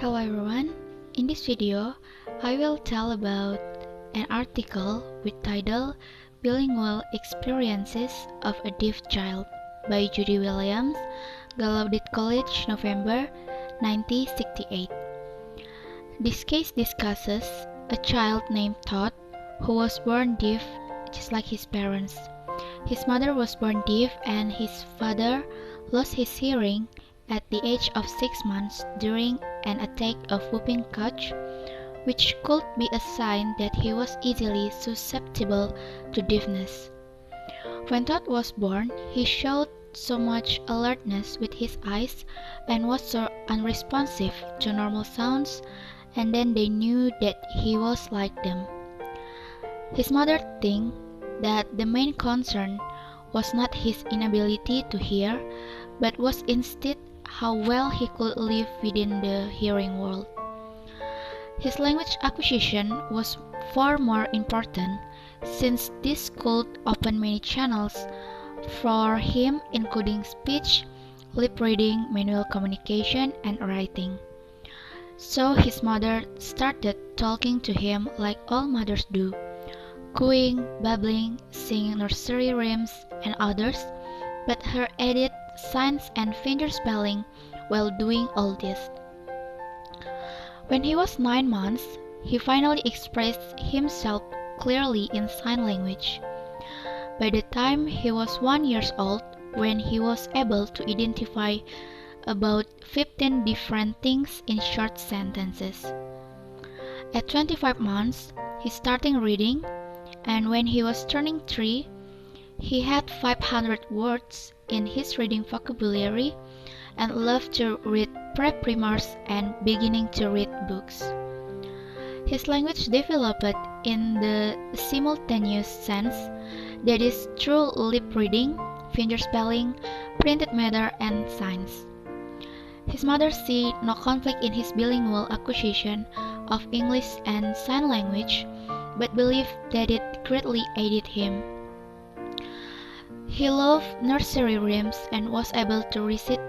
Hello everyone, in this video I will tell about an article with title Bilingual Experiences of a Deaf Child by Judy Williams, Gallaudet College, November 1968. This case discusses a child named Daud who was born deaf just like his parents. His mother was born deaf and his father lost his hearing at the age of 6 months during an attack of whooping cough, which could be a sign that he was easily susceptible to deafness. When Daud was born, he showed so much alertness with his eyes and was so unresponsive to normal sounds, and then they knew that he was like them. His mother thinks that the main concern was not his inability to hear, but was instead how well he could live within the hearing world. His language acquisition was far more important, since this could open many channels for him, including speech, lip reading, manual communication, and writing. So his mother started talking to him like all mothers do, cooing, babbling, singing nursery rhymes, and others, but her added signs and finger spelling while doing all this. When he was 9 months, he finally expressed himself clearly in sign language. By the time he was 1 year old, when he was able to identify about 15 different things in short sentences. At 25 months, he started reading, and when he was turning 3, he had 500 words in his reading vocabulary and loved to read pre-primers and beginning to read books. His language developed in the simultaneous sense, that is, through lip reading, finger spelling, printed matter, and signs. His mother see no conflict in his bilingual acquisition of English and sign language, but believed that it greatly aided him. He loved nursery rhymes and was able to recite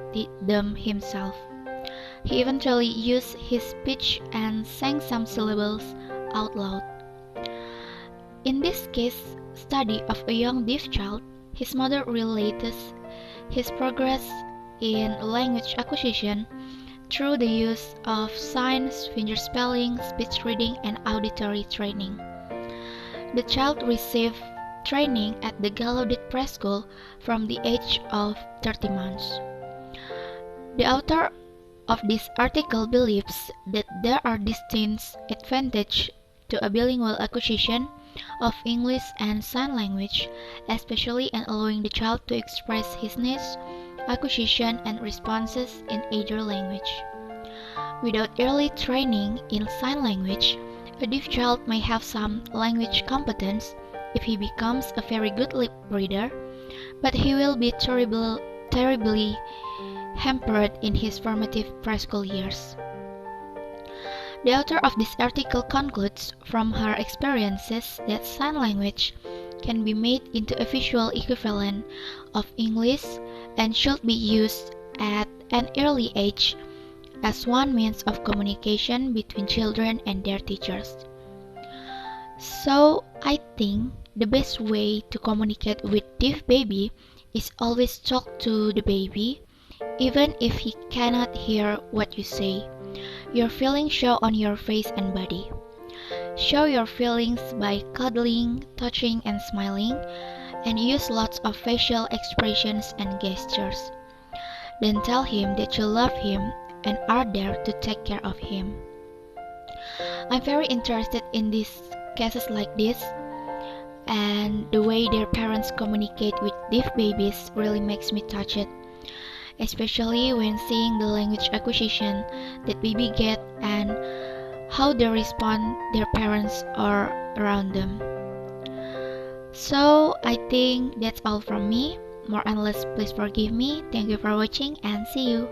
them himself. He eventually used his speech and sang some syllables out loud. In this case study of a young deaf child, his mother relates his progress in language acquisition through the use of signs, finger spelling, speech reading, and auditory training. The child received training at the Gallaudet Preschool from the age of 30 months. The author of this article believes that there are distinct advantages to a bilingual acquisition of English and sign language, especially in allowing the child to express his needs, acquisition, and responses in either language. Without early training in sign language, a deaf child may have some language competence if he becomes a very good lip reader, but he will be terribly hampered in his formative preschool years. The author of this article concludes from her experiences that sign language can be made into a visual equivalent of English and should be used at an early age as one means of communication between children and their teachers. So I think the best way to communicate with deaf baby is always talk to the baby, even if he cannot hear what you say. Your feelings show on your face and body. Show your feelings by cuddling, touching, and smiling, and use lots of facial expressions and gestures. Then tell him that you love him and are there to take care of him. I'm very interested in these cases like this, and the way their parents communicate with deaf babies really makes me touched, especially when seeing the language acquisition that baby get and how they respond their parents are around them. So I think that's all from me. More and less, please forgive me. Thank you for watching and see you.